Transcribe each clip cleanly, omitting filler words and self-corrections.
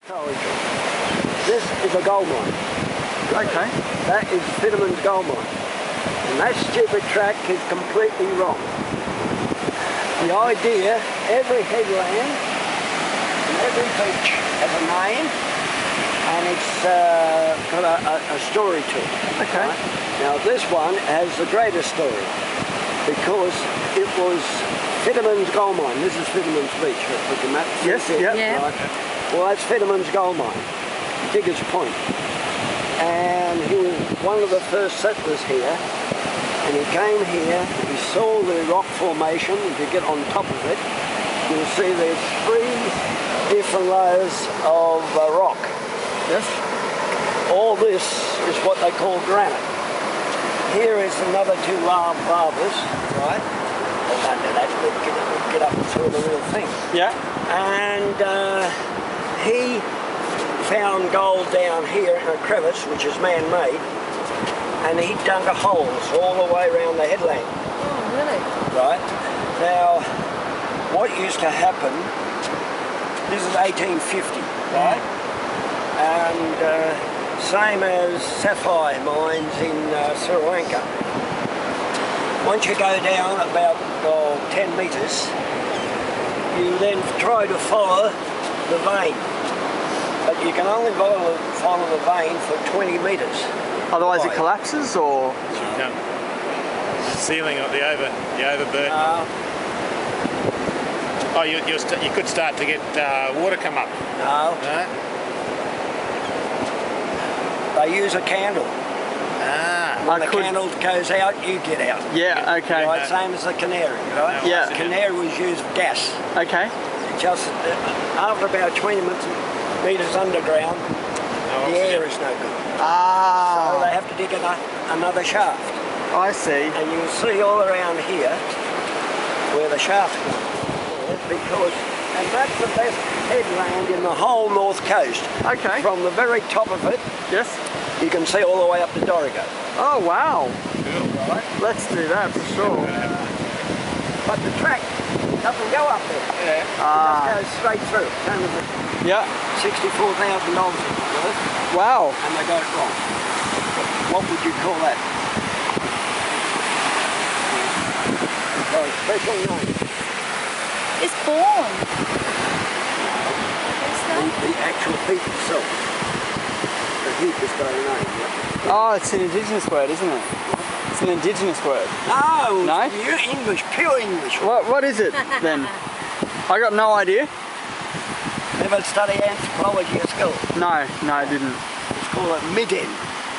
This is a gold mine. Okay. That is Fidderman's gold mine. And that stupid track is completely wrong. The idea, every headland and every beach has a name and it's got a story to it. Okay. Right? Now this one has the greatest story because it was Fidderman's gold mine. This is Fidderman's beach. Look at that. Yes, yeah. Right? Well, that's Fidderman's gold mine, Diggers Point. And he was one of the first settlers here. And he came here, he saw the rock formation. If you get on top of it, you'll see there's 3 different layers of rock. Yes. All this is what they call granite. Here is another 2 lavas, right? Under that, we'll get up and saw the real thing. Yeah. And he found gold down here in a crevice, which is man-made, and he dug a holes all the way around the headland. Oh, really? Right. Now, what used to happen, this is 1850, right? And same as sapphire mines in Sri Lanka. Once you go down about 10 metres, you then try to follow the vein. But you can only follow the vein for 20 metres. Otherwise it collapses, or? Sealing of the overburden. Oh, you could start to get water come up. No. No? They use a candle. When the candle goes out, you get out. Yeah, okay. Right, same as the canary, right? Yeah. The canary was used for gas. Okay. Just after about 20 metres underground, the air is no good. So they have to dig another shaft. I see. And you can see all around here where the shaft goes. Because, and that's the best headland in the whole north coast. Okay. From the very top of it, yes, you can see all the way up to Dorrigo. Oh wow. Cool. Right? Let's do that for sure. But the track doesn't go up there. It just goes straight through. It's only Yeah. $64,000 worth, Wow. and they got it wrong. What would you call that? Special name. It's born. The actual heap itself. The heap is got a name. Oh, it's an Indigenous word, isn't it? It's an Indigenous word. No, No? You're English, pure English. What is it then? I got no idea. Never study anthropology at school. No, I didn't. It's called a midden.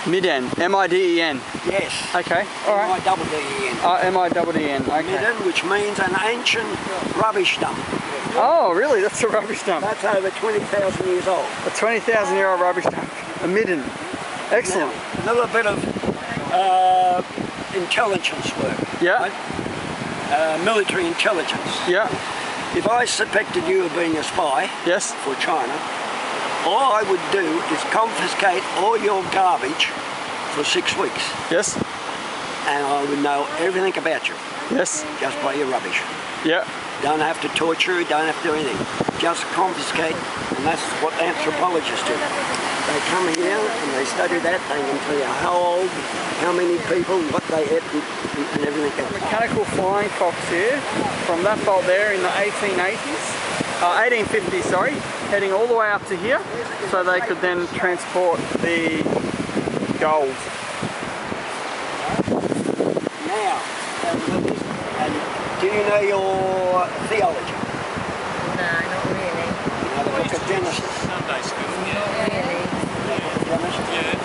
Midden, M-I-D-E-N. Yes. Okay, all right. M-I-D-D-E-N. M-I-D-D-E-N, okay. Midden, which means an ancient rubbish dump. Oh, really? That's a rubbish dump. That's over 20,000 years old. A 20,000-year-old rubbish dump. A midden. Excellent. Now, a little bit of intelligence work. Yeah. Right? Military intelligence. Yeah. If I suspected you of being a spy Yes. for China, all I would do is confiscate all your garbage for 6 weeks. Yes. And I would know everything about you, Yes. just by your rubbish. Yeah. Don't have to torture you, don't have to do anything. Just confiscate, and that's what anthropologists do. They come here and they study that, they can tell you how old, how many people, what they ate, and everything else. Mechanical flying cocks here from that bolt there in the 1850s, sorry, heading all the way up to here so they could then transport the gold. Now, and do you know your theology? No, not really. You know the book of Genesis? Sunday school. Not really. Genesis? Yeah.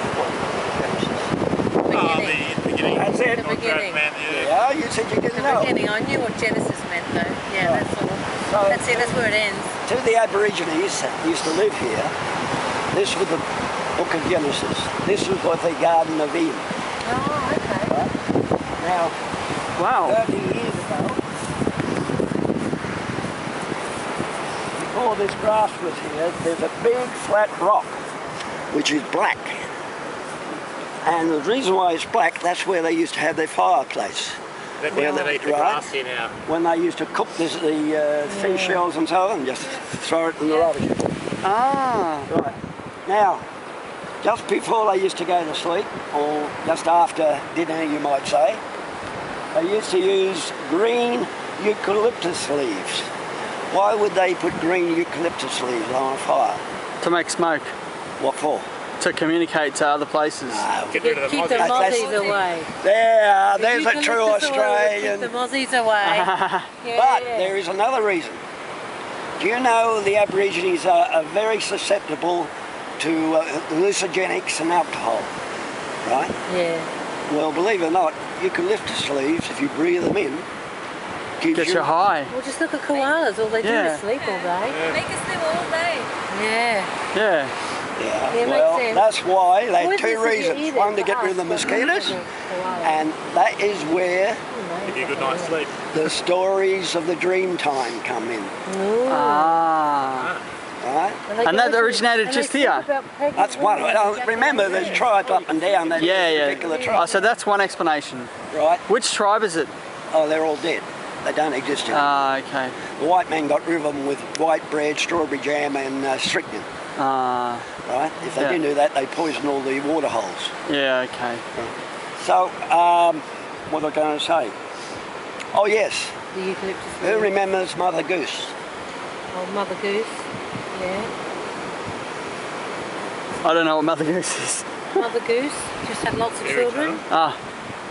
Beginning. Oh, the beginning. That's it. The beginning. Man, Yeah, you said you didn't The know. beginning. I knew what Genesis meant though. Yeah, that's all. So, That's it, that's where it ends. to the Aborigines that used to live here, this was the book of Genesis. This was what the Garden of Eden. Oh, okay. Right? Now, Wow. 30 years ago, before this grass was here, there's a big flat rock, which is black. And the reason why it's black, that's where they used to have their fireplace. They're down underneath the grass here now. When they used to cook the seashells and so on, just throw it in the rubbish. Ah. Right. Now, just before they used to go to sleep, or just after dinner you might say, they used to use green eucalyptus leaves. Why would they put green eucalyptus leaves on a fire? To make smoke. What for? To communicate to other places. Get rid of the Keep the mozzies. mozzies away. There's a true Australian. Keep the mozzies away. But there is another reason. Do you know the Aborigines are very susceptible to hallucinogenics and alcohol, right? Yeah. Well, believe it or not, eucalyptus leaves, if you breathe them in, gives Get you high. Well, just look at koalas. All they do is sleep all day. Make us sleep all day. Yeah. Yeah. Yeah, Yeah, well, makes sense. that's why they Why had is two this if you reasons. eat it One, to for get rid of us, the but mosquitoes, not for koalas? and that is where Give you a good night's sleep. the stories of the Dreamtime come in, Ooh. Ah. right? And that originated and just they here? talk about pregnant That's one. women Well, and remember, there's tribes up and down that Yeah, particular yeah. tribe, Oh, so that's one explanation. right? Which tribe is it? Oh, they're all dead. They don't exist anymore. Ah, okay. The white man got rid of them with white bread, strawberry jam and strychnine, Ah, right? If they Yeah. didn't do that, they poisoned all the water holes. yeah, okay. So, what was I going to say? Oh yes, The eucalyptus. who leaves. remembers Mother Goose? Oh, Mother Goose. Yeah. I don't know what Mother Goose is. Mother Goose just had lots of Fairy children. Ah,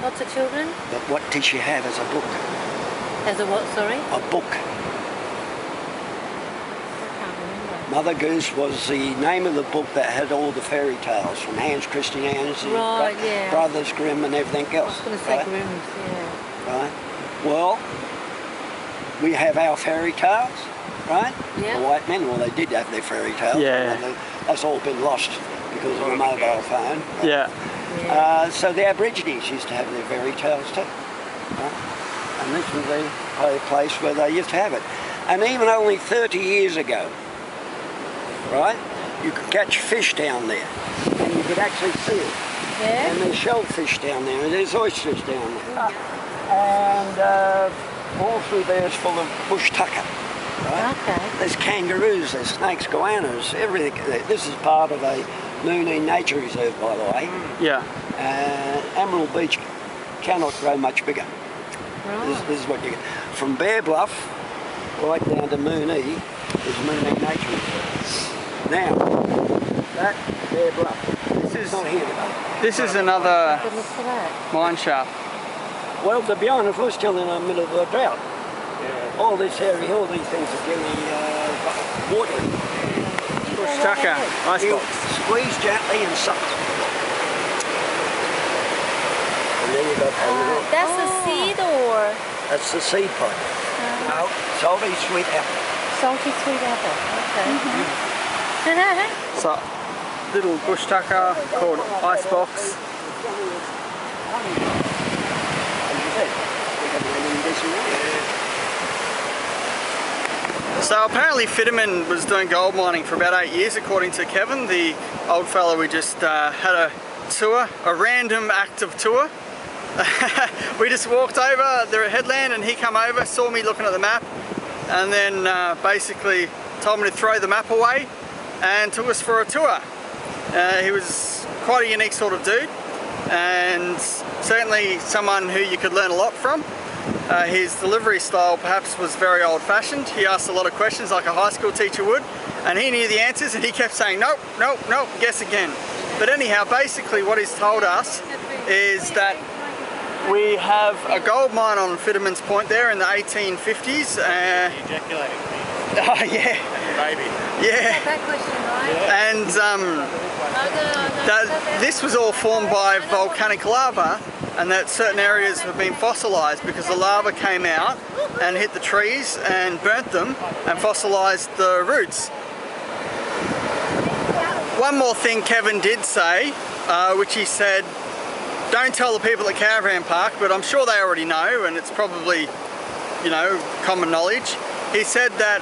Lots of children. But what did she have as a book? As a what? Sorry. A book. I can't remember. Mother Goose was the name of the book that had all the fairy tales from Hans Christian Andersen, Right, yeah. Brothers Grimm and everything I else. was going to say right? Grimm's. Yeah. Right. Well, we have our fairy tales, right? Yeah. The white men, well, they did have their fairy tales. Yeah. and that's all been lost because of the mobile phone. right? yeah. Yeah. So the Aborigines used to have their fairy tales too. Right? And this was the place where they used to have it. And even only 30 years ago, right, you could catch fish down there. And you could actually see it. Yeah. And there's shellfish down there, and there's oysters down there. And all through there is full of bush tucker. Right? Okay. There's kangaroos, there's snakes, goannas, everything. This is part of a Moonee Nature Reserve, by the way. Yeah. Emerald Beach cannot grow much bigger. Right. This is what you get. From Bare Bluff right down to Moonee is Moonee Nature Reserve. Now, that Bare Bluff, this is not here today. This is another Good look for that. mine shaft. Well, to be honest, we're still in the middle of a drought. All this area, all these things are getting watery. Bush tucker, ice You box. squeeze gently and suck. And then you got That's a seed or? that's the seed pod. No, salty sweet apple. Salty sweet apple. Okay. So, little bush tucker called ice box. So apparently Fidderman was doing gold mining for about 8 years, according to Kevin, the old fellow we just had a tour, a random active tour. We just walked over the headland and he come over, saw me looking at the map, and then basically told me to throw the map away and took us for a tour. He was quite a unique sort of dude, and certainly someone who you could learn a lot from. His delivery style perhaps was very old-fashioned. He asked a lot of questions like a high school teacher would, and he knew the answers and he kept saying nope, nope, nope, guess again. But anyhow, basically what he's told us is that we have a gold mine on Fidderman's Point there in the 1850s. Ejaculating me. Oh yeah, Baby. yeah. That question, right? And this was all formed by volcanic lava, and that certain areas have been fossilized because the lava came out and hit the trees and burnt them and fossilized the roots. One more thing Kevin did say, which he said, don't tell the people at Caravan Park, but I'm sure they already know, and it's probably, you know, common knowledge. He said that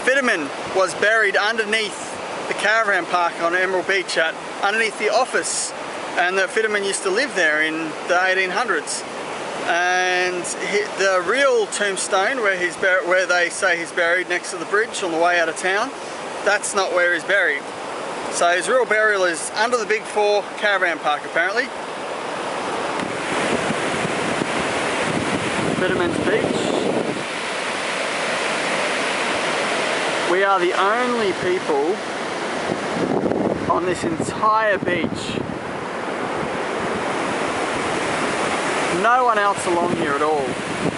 Featherman was buried underneath the Caravan Park on Emerald Beach, underneath the office, and that Featherman used to live there in the 1800s. And the real tombstone where they say he's buried next to the bridge on the way out of town that's not where he's buried. So his real burial is under the Big 4 caravan park apparently. Fidderman's Beach. We are the only people on this entire beach. No one else along here at all.